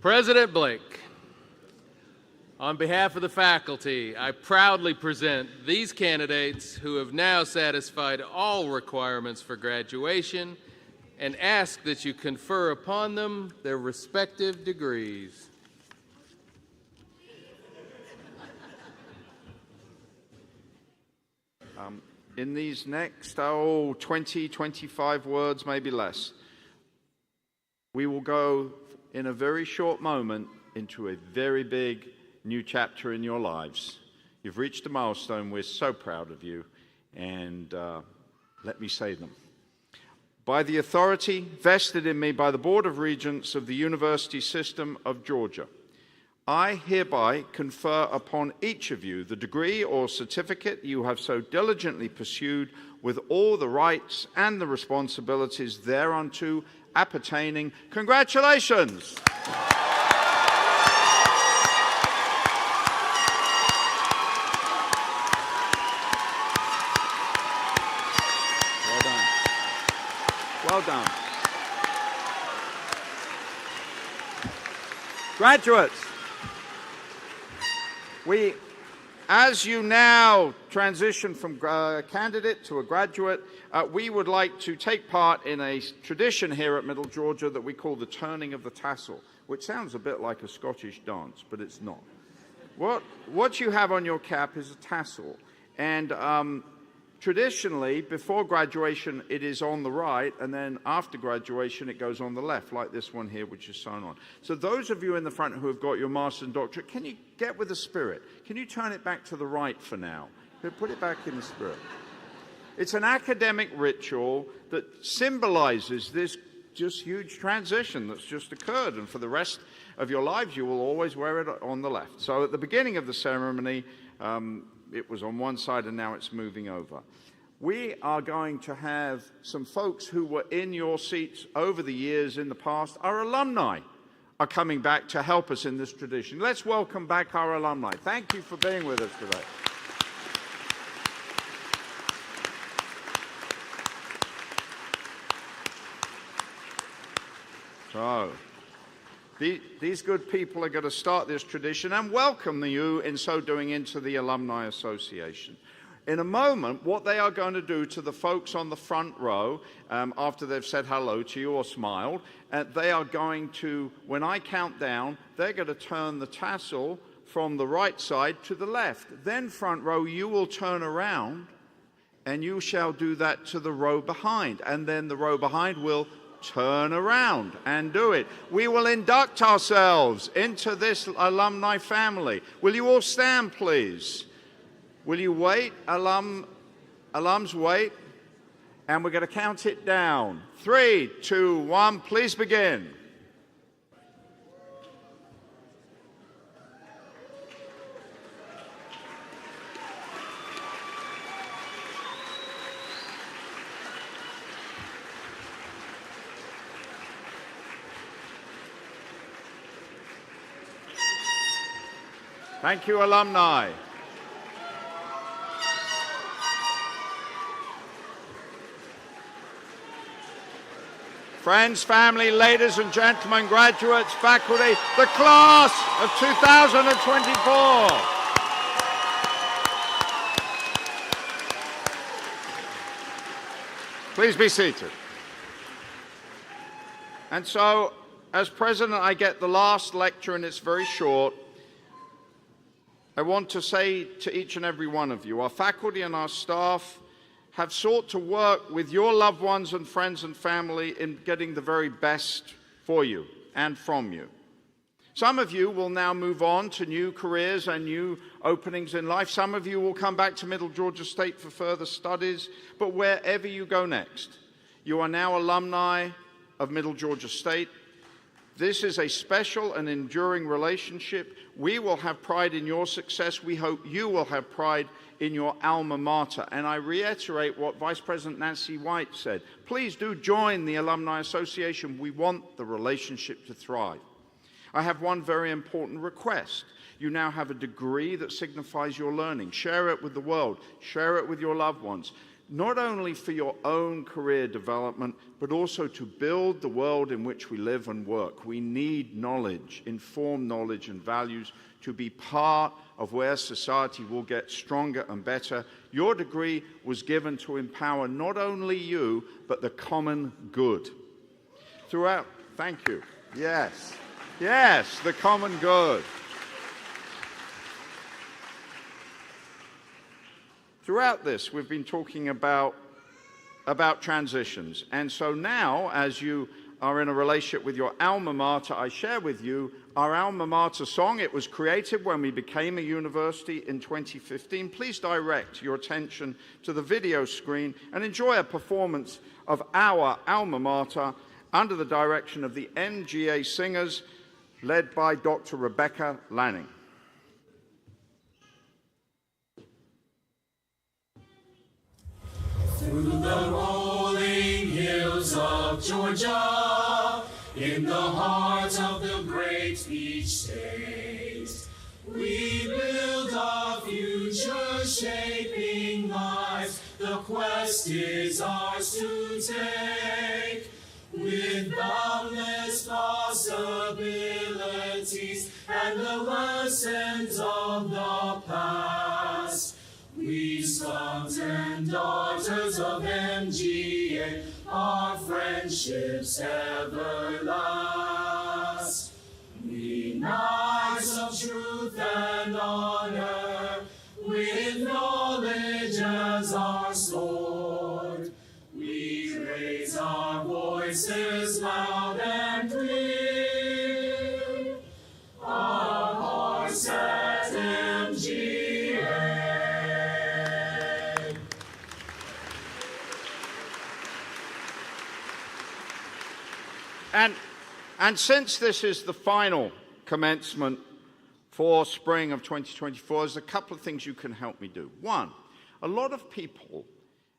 President Blake, on behalf of the faculty, I proudly present these candidates who have now satisfied all requirements for graduation and ask that you confer upon them their respective degrees. In these next 20, 25 words, maybe less, we will go in a very short moment into a very big new chapter in your lives. You've reached a milestone. We're so proud of you. And let me say them. By the authority vested in me by the Board of Regents of the University System of Georgia, I hereby confer upon each of you the degree or certificate you have so diligently pursued with all the rights and the responsibilities thereunto appertaining. Congratulations! Well done. Graduates, as you now transition from candidate to a graduate, we would like to take part in a tradition here at Middle Georgia that we call the turning of the tassel, which sounds a bit like a Scottish dance, but it's not. What you have on your cap is a tassel, and traditionally, before graduation, it is on the right, and then after graduation, it goes on the left, like this one here, which is sewn on. So those of you in the front who have got your master's and doctorate, can you get with the spirit? Can you turn it back to the right for now? Put it back in the spirit. It's an academic ritual that symbolizes this just huge transition that's just occurred, and for the rest of your lives, you will always wear it on the left. So at the beginning of the ceremony, it was on one side and now it's moving over. We are going to have some folks who were in your seats over the years in the past. Our alumni are coming back to help us in this tradition. Let's welcome back our alumni. Thank you for being with us today. So, these good people are going to start this tradition and welcome you in so doing into the Alumni Association. In a moment, what they are going to do to the folks on the front row, after they've said hello to you or smiled, they are going to, when I count down, they're going to turn the tassel from the right side to the left. Then front row, you will turn around and you shall do that to the row behind. And then the row behind will turn around and do it. We will induct ourselves into this alumni family. Will you all stand, please? Will you wait? Alums, wait. And we're going to count it down. 3, 2, 1, please begin. Thank you, alumni. Friends, family, ladies and gentlemen, graduates, faculty, the class of 2024. Please be seated. And so, as president, I get the last lecture, and it's very short. I want to say to each and every one of you, our faculty and our staff have sought to work with your loved ones and friends and family in getting the very best for you and from you. Some of you will now move on to new careers and new openings in life. Some of you will come back to Middle Georgia State for further studies. But wherever you go next, you are now alumni of Middle Georgia State. This is a special and enduring relationship. We will have pride in your success. We hope you will have pride in your alma mater. And I reiterate what Vice President Nancy White said. Please do join the Alumni Association. We want the relationship to thrive. I have one very important request. You now have a degree that signifies your learning. Share it with the world. Share it with your loved ones. Not only for your own career development, but also to build the world in which we live and work. We need knowledge, informed knowledge and values to be part of where society will get stronger and better. Your degree was given to empower not only you, but the common good. Throughout, thank you. Yes. Yes, the common good. Throughout this, we've been talking about transitions. And so now, as you are in a relationship with your alma mater, I share with you our alma mater song. It was created when we became a university in 2015. Please direct your attention to the video screen and enjoy a performance of our alma mater under the direction of the MGA Singers, led by Dr. Rebecca Lanning. Through the rolling hills of Georgia, in the heart of the great beach state, we build our future-shaping lives. The quest is ours to take, with boundless possibilities and the lessons of the past. We sons and daughters of MGA, our friendships ever last. We knights of truth and honor, with knowledge as our sword, we raise our voices loud and clear, our hearts at MGA. And since this is the final commencement for spring of 2024, there's a couple of things you can help me do. One, a lot of people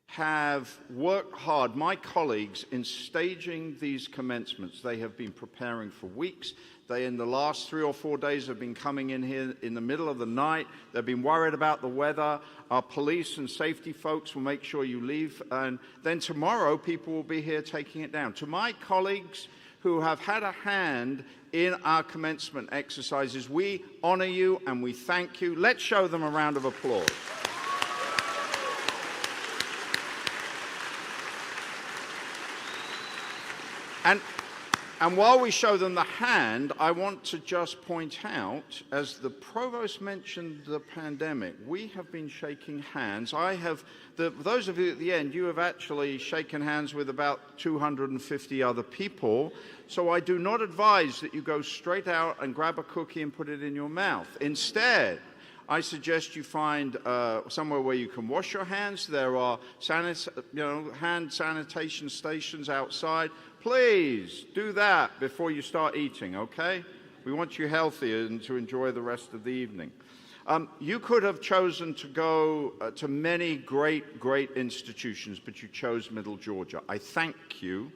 have worked hard, my colleagues, in staging these commencements. They have been preparing for weeks. They, in the last 3 or 4 days, have been coming in here in the middle of the night. They've been worried about the weather. Our police and safety folks will make sure you leave. And then tomorrow, people will be here taking it down. To my colleagues who have had a hand in our commencement exercises, we honor you and we thank you. Let's show them a round of applause. And while we show them the hand, I want to just point out, as the provost mentioned the pandemic, we have been shaking hands. Those of you at the end, you have actually shaken hands with about 250 other people. So I do not advise that you go straight out and grab a cookie and put it in your mouth. Instead, I suggest you find somewhere where you can wash your hands. There are hand sanitation stations outside. Please do that before you start eating, okay? We want you healthy and to enjoy the rest of the evening. You could have chosen to go to many great institutions, but you chose Middle Georgia. I thank you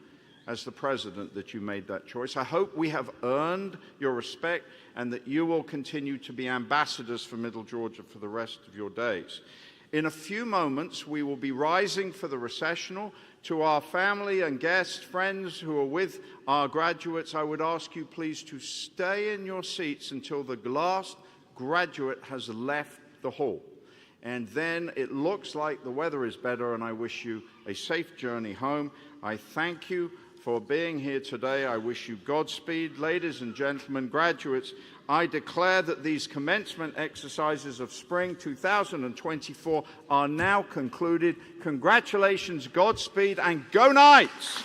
as the president that you made that choice. I hope we have earned your respect and that you will continue to be ambassadors for Middle Georgia for the rest of your days. In a few moments, we will be rising for the recessional. To our family and guests, friends who are with our graduates, I would ask you please to stay in your seats until the last graduate has left the hall. and then it looks like the weather is better, and I wish you a safe journey home. I thank you for being here today. I wish you Godspeed. Ladies and gentlemen, graduates, I declare that these commencement exercises of spring 2024 are now concluded. Congratulations, Godspeed, and go Knights!